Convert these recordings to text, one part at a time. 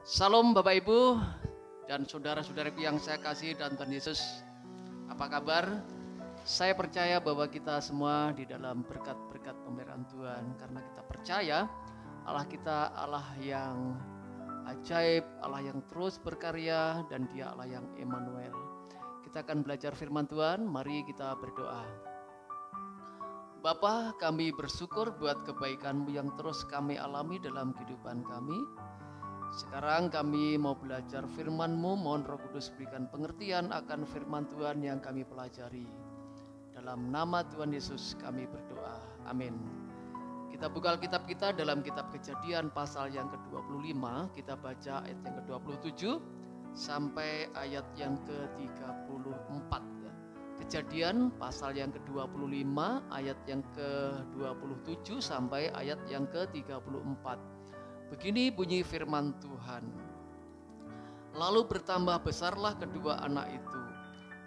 Salam Bapak Ibu dan saudara-saudaraku yang saya kasih dan Tuhan Yesus. Apa kabar? Saya percaya bahwa kita semua di dalam berkat-berkat pemeliharaan Tuhan karena kita percaya Allah kita Allah yang ajaib, Allah yang terus berkarya dan Dia Allah yang Emmanuel. Kita akan belajar firman Tuhan, mari kita berdoa. Bapa, kami bersyukur buat kebaikan-Mu yang terus kami alami dalam kehidupan kami. Sekarang kami mau belajar firman-Mu, mohon Roh Kudus berikan pengertian akan firman Tuhan yang kami pelajari. Dalam nama Tuhan Yesus kami berdoa, amin. Kita buka Alkitab kita dalam kitab Kejadian pasal yang ke-25, kita baca ayat yang ke-27 sampai ayat yang ke-34. Kejadian pasal yang ke-25 ayat yang ke-27 sampai ayat yang ke-34. Begini bunyi firman Tuhan. Lalu bertambah besarlah kedua anak itu.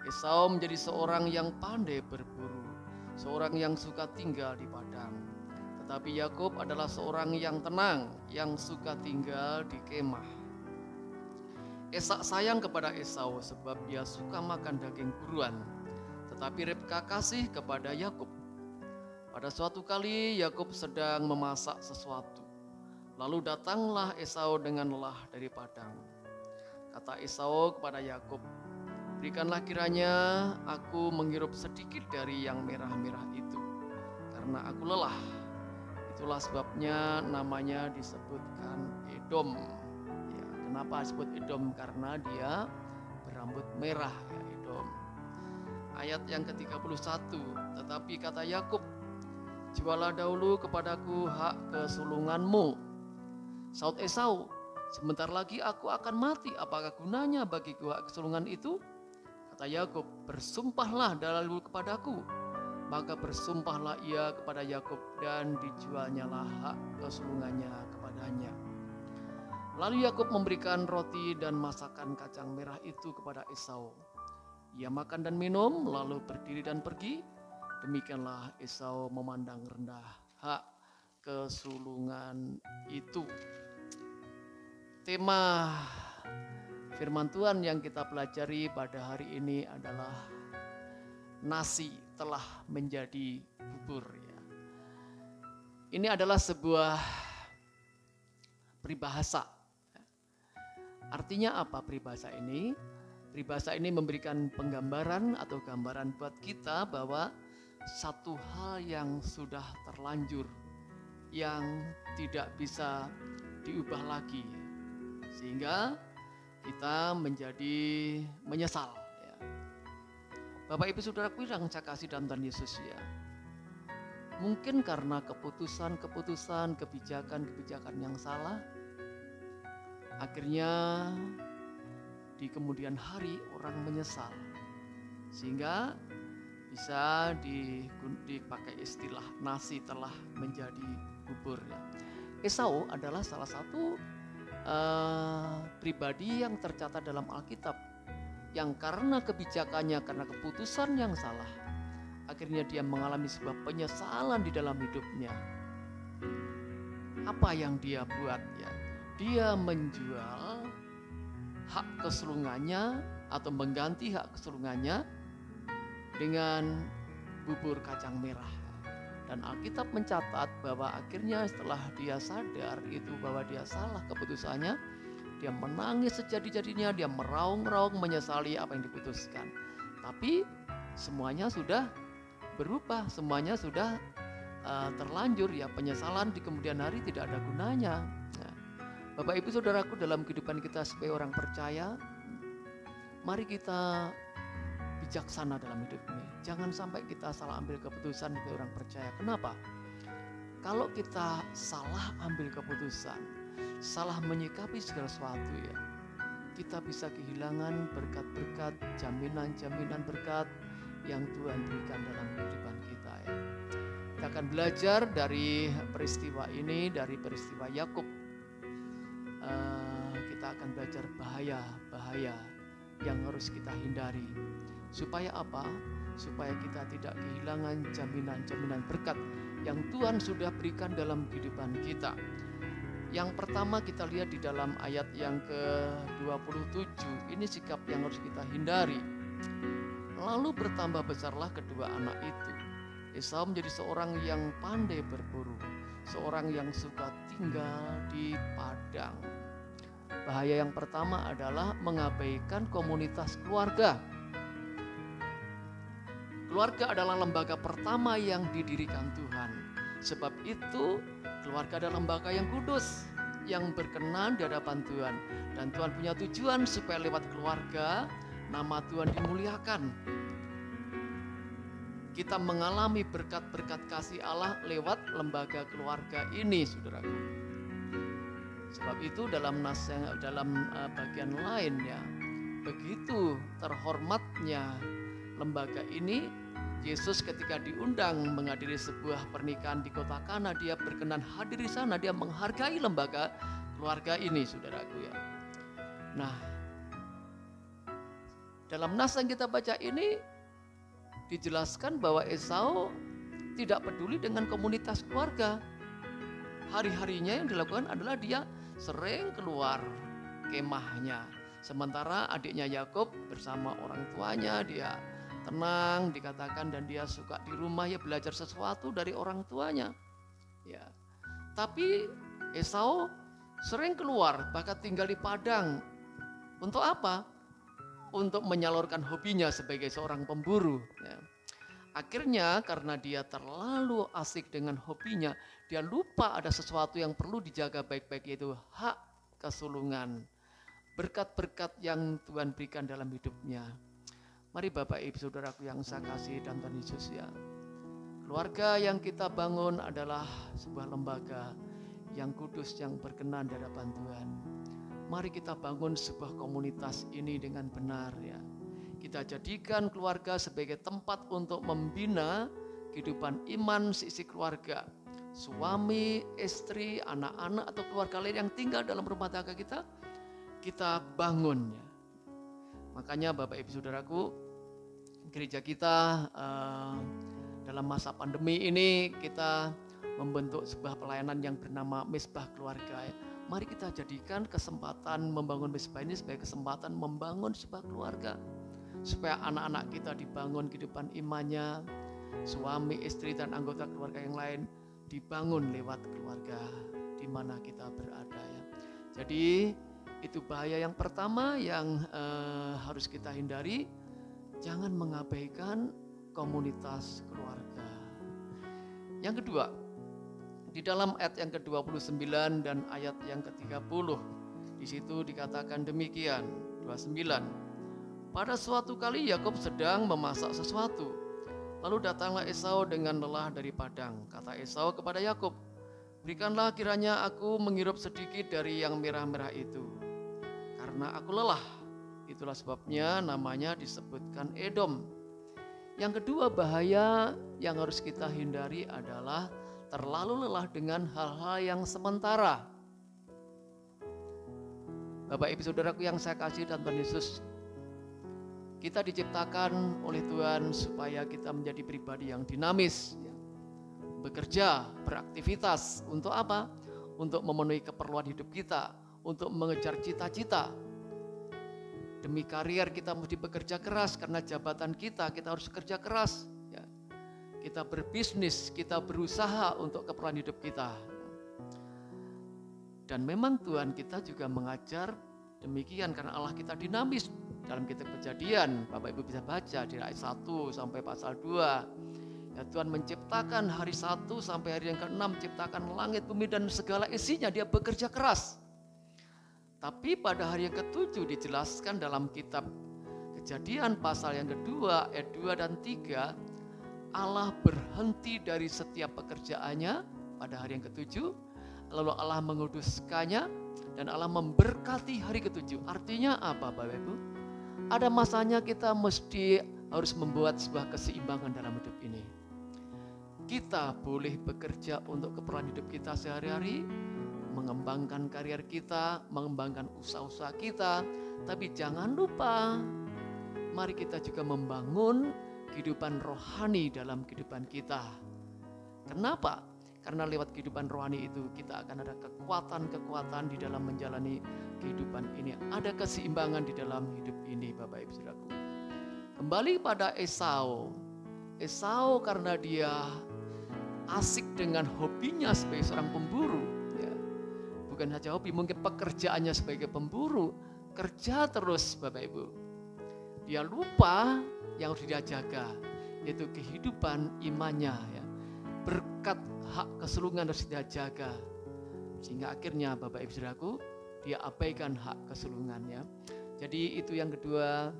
Esau menjadi seorang yang pandai berburu, seorang yang suka tinggal di padang. Tetapi Yakub adalah seorang yang tenang, yang suka tinggal di kemah. Ishak sayang kepada Esau sebab dia suka makan daging buruan, tetapi Ribka kasih kepada Yakub. Pada suatu kali Yakub sedang memasak sesuatu. Lalu datanglah Esau dengan lelah dari padang. Kata Esau kepada Yakub, berikanlah kiranya aku menghirup sedikit dari yang merah-merah itu, karena aku lelah. Itulah sebabnya namanya disebutkan Edom. Ya, kenapa disebut Edom? Karena dia berambut merah, ya, Edom. Ayat yang ke-31, tetapi kata Yakub, jualah dahulu kepadaku hak kesulunganmu. Saud Esau, sebentar lagi aku akan mati, apakah gunanya bagiku hak kesulungan itu? Kata Yakub, bersumpahlah dahulu kepadaku. Maka bersumpahlah ia kepada Yakub dan dijualnyalah hak kesulungannya kepadanya. Lalu Yakub memberikan roti dan masakan kacang merah itu kepada Esau. Ia makan dan minum, lalu berdiri dan pergi. Demikianlah Esau memandang rendah hak kesulungan itu. Tema firman Tuhan yang kita pelajari pada hari ini adalah nasi telah menjadi bubur. Ya. Ini adalah sebuah peribahasa. Artinya apa peribahasa ini? Peribahasa ini memberikan penggambaran atau gambaran buat kita bahwa satu hal yang sudah terlanjur, yang tidak bisa diubah lagi, sehingga kita menjadi menyesal. Ya. Bapak Ibu Saudaraku yang saya kasih dalam Tuhan Yesus, ya, mungkin karena keputusan, kebijakan yang salah, akhirnya di kemudian hari orang menyesal, sehingga bisa dipakai istilah nasi telah menjadi bubur. Ya. Esau adalah salah satu pribadi yang tercatat dalam Alkitab yang karena kebijakannya, karena keputusan yang salah, akhirnya dia mengalami sebuah penyesalan di dalam hidupnya. Apa yang dia buat? Ya, dia menjual hak kesulungannya atau mengganti hak kesulungannya dengan bubur kacang merah. Dan Alkitab mencatat bahwa akhirnya setelah dia sadar itu bahwa dia salah keputusannya, dia menangis sejadi-jadinya, dia meraung-raung menyesali apa yang diputuskan. Tapi semuanya sudah berubah, semuanya sudah terlanjur, ya, penyesalan di kemudian hari tidak ada gunanya. Nah, Bapak Ibu Saudaraku, dalam kehidupan kita sebagai orang percaya, mari kita bijaksana dalam hidup ini. Jangan sampai kita salah ambil keputusan sebagai orang percaya. Kenapa? Kalau kita salah ambil keputusan, salah menyikapi segala sesuatu, ya, kita bisa kehilangan berkat-berkat, jaminan-jaminan berkat yang Tuhan berikan dalam kehidupan kita. Ya. Kita akan belajar dari peristiwa ini, dari peristiwa Yakub. Kita akan belajar bahaya-bahaya yang harus kita hindari. Supaya apa? Supaya kita tidak kehilangan jaminan-jaminan berkat yang Tuhan sudah berikan dalam kehidupan kita. Yang pertama kita lihat di dalam ayat yang ke-27, ini sikap yang harus kita hindari. Lalu bertambah besarlah kedua anak itu. Esau menjadi seorang yang pandai berburu, seorang yang suka tinggal di padang. Bahaya yang pertama adalah mengabaikan komunitas keluarga. Keluarga adalah lembaga pertama yang didirikan Tuhan. Sebab itu keluarga adalah lembaga yang kudus, yang berkenan di hadapan Tuhan. Dan Tuhan punya tujuan supaya lewat keluarga nama Tuhan dimuliakan. Kita mengalami berkat-berkat kasih Allah lewat lembaga keluarga ini, saudaraku. Sebab itu dalam bagian lain ya, begitu terhormatnya lembaga ini, Yesus ketika diundang menghadiri sebuah pernikahan di kota Kana, dia berkenan hadir di sana, dia menghargai lembaga keluarga ini, saudaraku ya. Nah, dalam nas yang kita baca ini dijelaskan bahwa Esau tidak peduli dengan komunitas keluarga. Hari-harinya yang dilakukan adalah dia sering keluar kemahnya. Sementara adiknya Yakub bersama orang tuanya, dia tenang dikatakan, dan dia suka di rumah ya belajar sesuatu dari orang tuanya. Ya. Tapi Esau sering keluar, bahkan tinggal di padang. Untuk apa? Untuk menyalurkan hobinya sebagai seorang pemburu. Ya. Akhirnya karena dia terlalu asik dengan hobinya, dia lupa ada sesuatu yang perlu dijaga baik-baik, yaitu hak kesulungan. Berkat-berkat yang Tuhan berikan dalam hidupnya. Mari Bapak Ibu Saudaraku yang saya kasih dan Tuhan Yesus ya. Keluarga yang kita bangun adalah sebuah lembaga yang kudus, yang berkenan di hadapan Tuhan. Mari kita bangun sebuah komunitas ini dengan benar ya. Kita jadikan keluarga sebagai tempat untuk membina kehidupan iman sisi keluarga. Suami, istri, anak-anak atau keluarga lain yang tinggal dalam rumah tangga kita bangun ya. Makanya Bapak Ibu Saudaraku, gereja kita dalam masa pandemi ini kita membentuk sebuah pelayanan yang bernama Misbah Keluarga. Mari kita jadikan kesempatan membangun Misbah ini sebagai kesempatan membangun sebuah keluarga. Supaya anak-anak kita dibangun kehidupan imannya, suami, istri, dan anggota keluarga yang lain dibangun lewat keluarga di mana kita berada ya. Jadi itu bahaya yang pertama yang harus kita hindari. Jangan mengabaikan komunitas keluarga. Yang kedua, di dalam ayat yang ke-29 dan ayat yang ke-30, di situ dikatakan demikian, 29. Pada suatu kali Yakub sedang memasak sesuatu. Lalu datanglah Esau dengan lelah dari padang. Kata Esau kepada Yakub, berikanlah kiranya aku menghirup sedikit dari yang merah-merah itu, karena aku lelah. Itulah sebabnya namanya disebutkan Edom. Yang kedua bahaya yang harus kita hindari adalah terlalu lelah dengan hal-hal yang sementara. Bapak Ibu Saudaraku yang saya kasih dan Tuhan Yesus, kita diciptakan oleh Tuhan supaya kita menjadi pribadi yang dinamis, bekerja, beraktivitas. Untuk apa? Untuk memenuhi keperluan hidup kita, untuk mengejar cita-cita. Demi karier kita mesti bekerja keras, karena jabatan kita harus kerja keras. Ya. Kita berbisnis, kita berusaha untuk keperluan hidup kita. Dan memang Tuhan kita juga mengajar demikian, karena Allah kita dinamis. Dalam kitab Kejadian, Bapak Ibu bisa baca di ayat 1 sampai pasal 2. Ya, Tuhan menciptakan hari 1 sampai hari yang ke-6, ciptakan langit, bumi dan segala isinya, dia bekerja keras. Tapi pada hari yang ke-7 dijelaskan dalam kitab Kejadian pasal yang kedua ayat 2 dan 3, Allah berhenti dari setiap pekerjaannya pada hari yang ke-7, lalu Allah menguduskannya dan Allah memberkati hari ke-7. Artinya apa Bapak Ibu? Ada masanya kita mesti harus membuat sebuah keseimbangan dalam hidup ini. Kita boleh bekerja untuk keperluan hidup kita sehari-hari, mengembangkan karier kita, mengembangkan usaha-usaha kita, tapi jangan lupa, mari kita juga membangun kehidupan rohani dalam kehidupan kita. Kenapa? Karena lewat kehidupan rohani itu kita akan ada kekuatan-kekuatan di dalam menjalani kehidupan ini. Ada keseimbangan di dalam hidup ini, Bapak Ibu Saudaraku. Kembali pada Esau. Esau karena dia asik dengan hobinya sebagai seorang pemburu. Ya. Bukan saja hobi, mungkin pekerjaannya sebagai pemburu. Kerja terus, Bapak Ibu. Dia lupa yang harus dia jaga, yaitu kehidupan imannya. Ya. Berkat hak kesulungan harus dia jaga. Sehingga akhirnya Bapak Ibu Saudaraku, dia abaikan hak kesulungannya. Jadi itu yang kedua,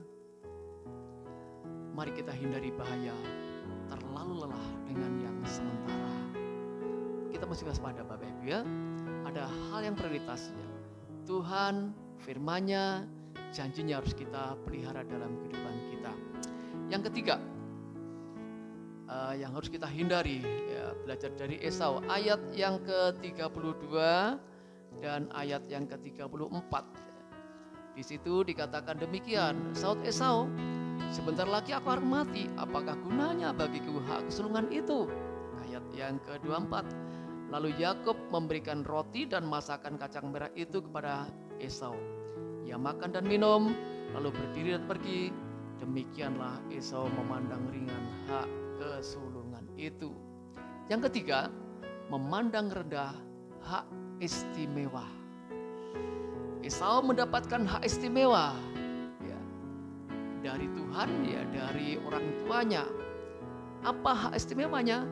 mari kita hindari bahaya terlalu lelah dengan yang sementara. Kita mesti waspada Bapak Ibu ya. Ada hal yang prioritasnya. Tuhan, firman-Nya, janjinya harus kita pelihara dalam kehidupan kita. Yang ketiga, yang harus kita hindari, ya, belajar dari Esau, ayat yang ke-32 dan ayat yang ke-34. Di situ dikatakan demikian, saud Esau, sebentar lagi aku akan mati, apakah gunanya bagiku hak kesulungan itu? Ayat yang ke-24, lalu Yakub memberikan roti dan masakan kacang merah itu kepada Esau. Ia makan dan minum, lalu berdiri dan pergi. Demikianlah Esau memandang ringan hak kesulungan itu. Yang ketiga, memandang rendah hak istimewa. Esau mendapatkan hak istimewa ya, dari Tuhan, ya, dari orang tuanya. Apa hak istimewanya?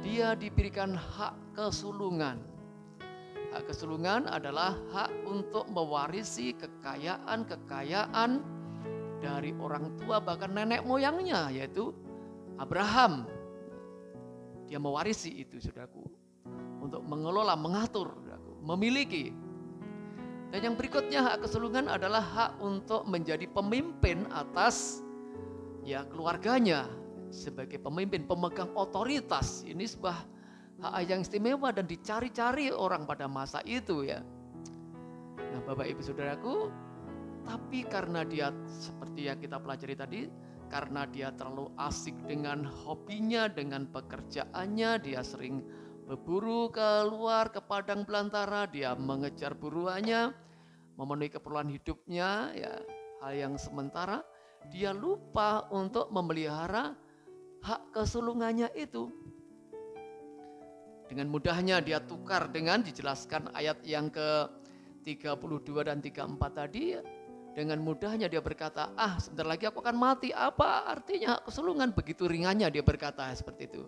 Dia diberikan hak kesulungan. Hak kesulungan adalah hak untuk mewarisi kekayaan dari orang tua, bahkan nenek moyangnya, yaitu Abraham. Dia mewarisi itu, saudaraku, untuk mengelola, mengatur, saudaraku, memiliki. Dan yang berikutnya, hak kesulungan adalah hak untuk menjadi pemimpin atas ya keluarganya, sebagai pemimpin, pemegang otoritas. Ini sebuah hak yang istimewa dan dicari-cari orang pada masa itu ya. Nah, Bapak Ibu Saudaraku, tapi karena dia seperti yang kita pelajari tadi, karena dia terlalu asik dengan hobinya, dengan pekerjaannya, dia sering berburu keluar ke padang belantara, dia mengejar buruannya, memenuhi keperluan hidupnya, ya, hal yang sementara. Dia lupa untuk memelihara hak kesulungannya itu. Dengan mudahnya dia tukar dengan dijelaskan ayat yang ke-32 dan 34 tadi. Dengan mudahnya dia berkata, sebentar lagi aku akan mati. Apa artinya hak kesulungan? Begitu ringannya dia berkata seperti itu.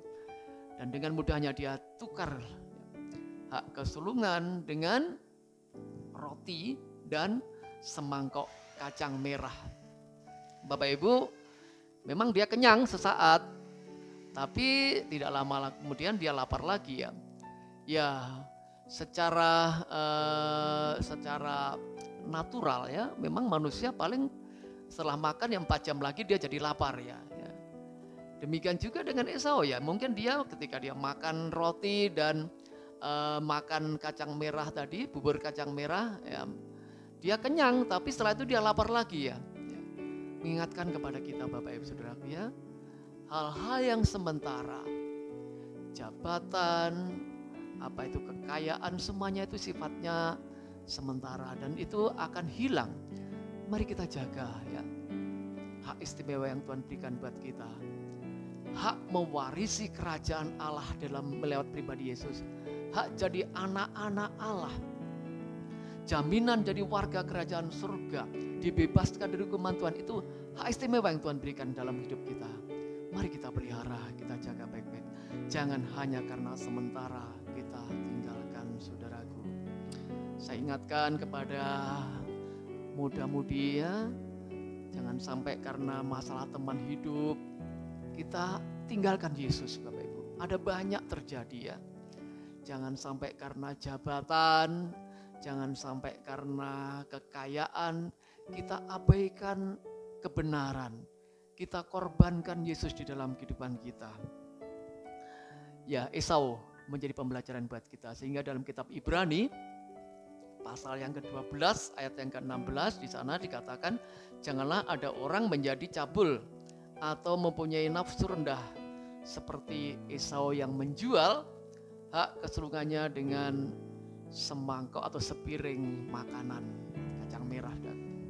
Dan dengan mudahnya dia tukar hak kesulungan dengan roti dan semangkok kacang merah. Bapak Ibu, memang dia kenyang sesaat, tapi tidak lama kemudian dia lapar lagi ya. Ya, secara natural ya, memang manusia paling setelah makan yang 4 jam lagi dia jadi lapar ya. Demikian juga dengan Esau ya, mungkin dia ketika dia makan roti dan makan kacang merah tadi, bubur kacang merah ya, dia kenyang, tapi setelah itu dia lapar lagi ya. Mengingatkan kepada kita Bapak Ibu Saudaraku ya, hal-hal yang sementara, jabatan, apa itu kekayaan, semuanya itu sifatnya sementara dan itu akan hilang. Mari kita jaga ya hak istimewa yang Tuhan berikan buat kita. Hak mewarisi kerajaan Allah dalam melewat pribadi Yesus. Hak jadi anak-anak Allah. Jaminan jadi warga kerajaan surga. Dibebaskan dari hukuman Tuhan, itu hak istimewa yang Tuhan berikan dalam hidup kita. Mari kita pelihara, kita jaga baik-baik. Jangan hanya karena sementara kita tinggalkan, saudaraku. Saya ingatkan kepada muda-mudi ya, jangan sampai karena masalah teman hidup kita tinggalkan Yesus, Bapak Ibu. Ada banyak terjadi ya. Jangan sampai karena jabatan, jangan sampai karena kekayaan kita abaikan kebenaran. Kita korbankan Yesus di dalam kehidupan kita. Ya, Esau menjadi pembelajaran buat kita. Sehingga dalam kitab Ibrani pasal yang ke-12 ayat yang ke-16 di sana dikatakan, janganlah ada orang menjadi cabul atau mempunyai nafsu rendah seperti Esau yang menjual hak kesulungannya dengan semangkok atau sepiring makanan kacang merah. Dan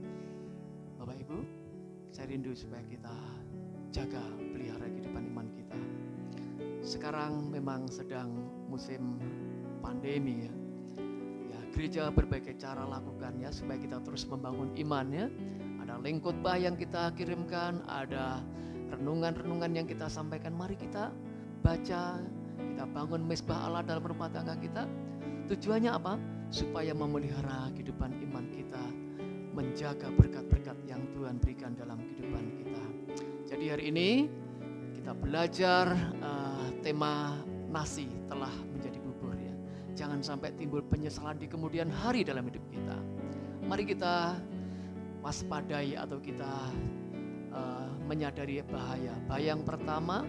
Bapak Ibu, saya rindu supaya kita jaga pelihara kehidupan iman kita. Sekarang memang sedang musim pandemi ya. Gereja berbagai cara lakukan ya supaya kita terus membangun imannya. Ada link khotbah yang kita kirimkan, ada renungan-renungan yang kita sampaikan. Mari kita baca, kita bangun mezbah Allah dalam rumah tangga kita. Tujuannya apa? Supaya memelihara kehidupan iman kita, menjaga berkat-berkat yang Tuhan berikan dalam kehidupan kita. Jadi hari ini kita belajar tema nasi telah menjadi bubur ya. Jangan sampai timbul penyesalan di kemudian hari dalam hidup kita. Mari kita waspadai atau kita menyadari bahaya. Bahaya yang pertama,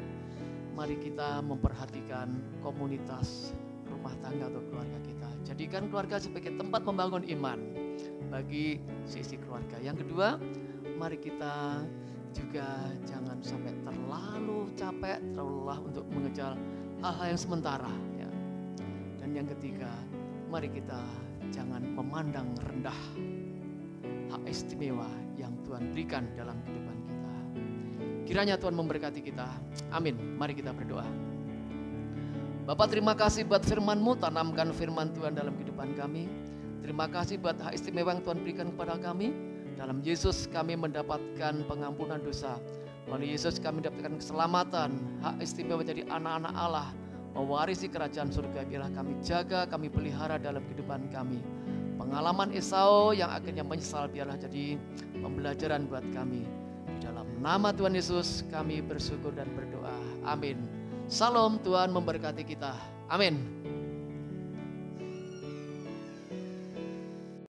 mari kita memperhatikan komunitas rumah tangga atau keluarga kita. Jadikan keluarga sebagai tempat membangun iman bagi sisi keluarga. Yang kedua, mari kita juga jangan sampai terlalu capek, terlalu lelah untuk mengejar hal-hal yang sementara. Dan yang ketiga, mari kita jangan memandang rendah hak istimewa yang Tuhan berikan dalam kehidupan kita. Kiranya Tuhan memberkati kita. Amin. Mari kita berdoa. Bapak, terima kasih buat firman-Mu, tanamkan firman Tuhan dalam kehidupan kami. Terima kasih buat hak istimewa yang Tuhan berikan kepada kami. Dalam Yesus kami mendapatkan pengampunan dosa. Melalui Yesus kami mendapatkan keselamatan, hak istimewa menjadi anak-anak Allah, mewarisi kerajaan surga. Biarlah kami jaga, kami pelihara dalam kehidupan kami. Pengalaman Esau yang akhirnya menyesal biarlah jadi pembelajaran buat kami. Di dalam nama Tuhan Yesus kami bersyukur dan berdoa. Amin. Salam, Tuhan memberkati kita. Amin.